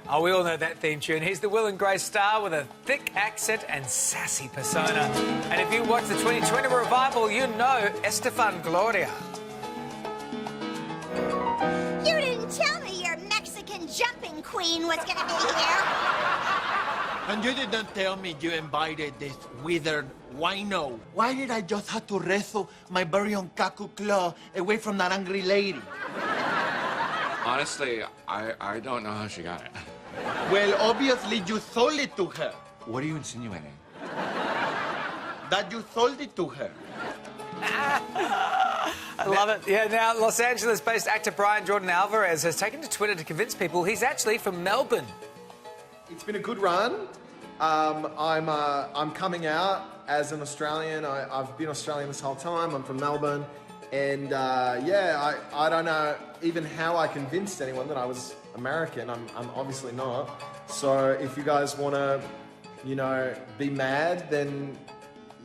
Oh, we all know that theme tune. He's the Will and Grace star with a thick accent and sassy persona. And if you watch the 2020 revival, you know Estefan Gloria. You didn't tell me your Mexican jumping queen was going to be here. And you didn't tell me you invited this withered wino. Why did I just have to wrestle my very own Kaku claw away from that angry lady? Honestly, I don't know how she got it. Well, obviously you sold it to her. What are you insinuating? That you sold it to her. I love it. Yeah, now Los Angeles-based actor Brian Jordan Alvarez has taken to Twitter to convince people he's actually from Melbourne. It's been a good run. I'm coming out as an Australian. I've been Australian this whole time. I'm from Melbourne. And I don't know even how I convinced anyone that I was American. I'm obviously not. So if you guys want to, be mad, then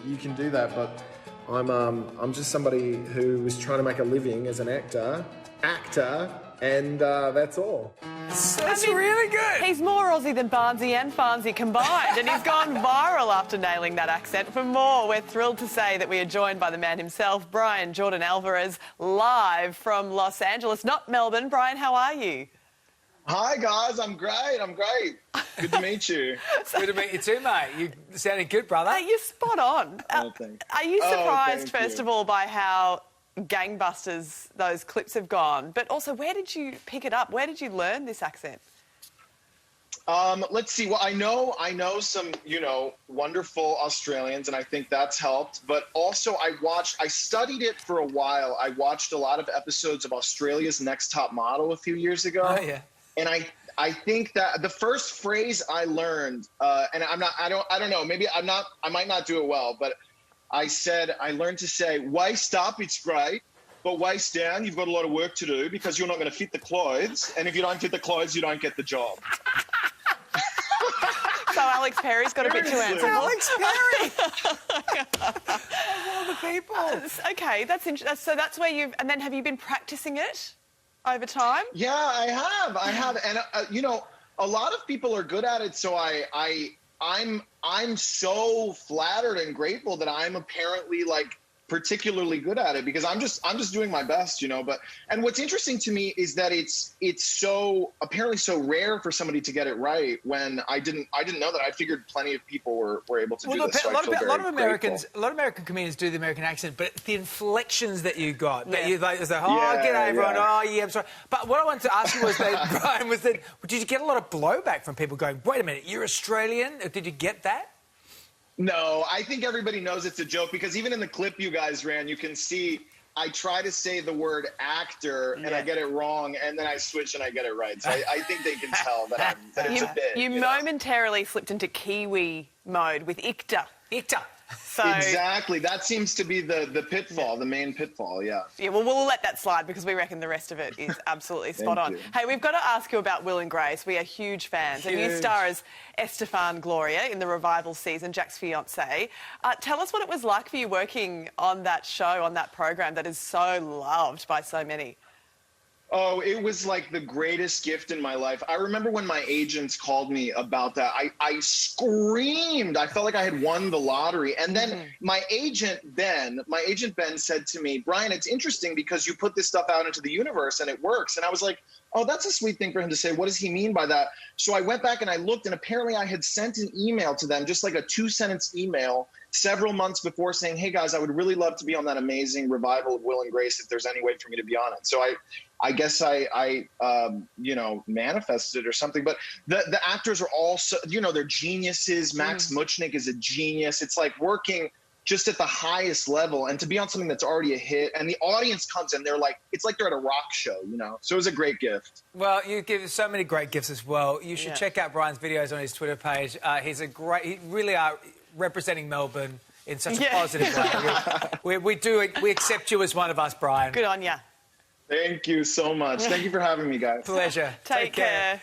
you can do that. But I'm just somebody who was trying to make a living as an actor, and that's all. That's really good. He's more Aussie than Barnsey and Farnsey combined, and he's gone viral after nailing that accent. For more, we're thrilled to say that we are joined by the man himself, Brian Jordan Alvarez, live from Los Angeles, not Melbourne. Brian, how are you? Hi, guys. I'm great. Good to meet you. Good to meet you too, mate. You sounded good, brother. You're spot on. Thanks. Are you surprised, thank first you. of all, by how gangbusters those clips have gone? But also, where did you pick it up? Where did you learn this accent? Let's see. Well, I know some, wonderful Australians, and I think that's helped. But also, I studied it for a while. I watched a lot of episodes of Australia's Next Top Model a few years ago. Oh, yeah. And I think that the first phrase I learned, and I don't know, maybe I might not do it well, but I learned to say, waist up, it's great, but waist down, you've got a lot of work to do because you're not going to fit the clothes. And if you don't fit the clothes, you don't get the job. So Alex Perry's got a bit to answer. Alex Perry! Of all the people. Okay, that's interesting. So that's where and then have you been practicing it over time? Yeah, I have. And, a lot of people are good at it. So I'm so flattered and grateful that I'm apparently particularly good at it because I'm just doing my best, and what's interesting to me is that it's so apparently so rare for somebody to get it right when I didn't know that. I figured plenty of people were able to do this. So a lot of American comedians do the American accent, but the inflections that you got, that you it's like, g'day everyone, I'm sorry. But what I wanted to ask you was that, Brian, did you get a lot of blowback from people going, wait a minute, you're Australian? Did you get that? No, I think everybody knows it's a joke because even in the clip you guys ran, you can see I try to say the word actor and I get it wrong, and then I switch and I get it right. So I think they can tell that it's a bit. You momentarily slipped into Kiwi mode with ICTA. ICTA. So, exactly. That seems to be the pitfall, the main pitfall, yeah. Yeah, well, we'll let that slide because we reckon the rest of it is absolutely spot on. you. Hey, we've got to ask you about Will and Grace. We are huge fans. And you star as Estefan Gloria in the revival season, Jack's fiancée. Tell us what it was like for you working on that show, on that program that is so loved by so many. Oh, it was like the greatest gift in my life. I remember when my agents called me about that, I screamed. I felt like I had won the lottery. And then my agent Ben said to me, Brian, it's interesting because you put this stuff out into the universe and it works. And I was like, oh, that's a sweet thing for him to say. What does he mean by that? So I went back and I looked, and apparently I had sent an email to them, just like a 2-sentence email, several months before saying, hey, guys, I would really love to be on that amazing revival of Will and Grace if there's any way for me to be on it. So I guess I manifested it or something. But the actors are all so, they're geniuses. Max Muchnick is a genius. It's like working just at the highest level, and to be on something that's already a hit, and the audience comes in, it's like they're at a rock show, So it was a great gift. Well, you give so many great gifts as well. You should check out Brian's videos on his Twitter page. He really are representing Melbourne in such a positive way. We accept you as one of us, Brian. Good on ya. Thank you so much. Thank you for having me, guys. Pleasure. Take care.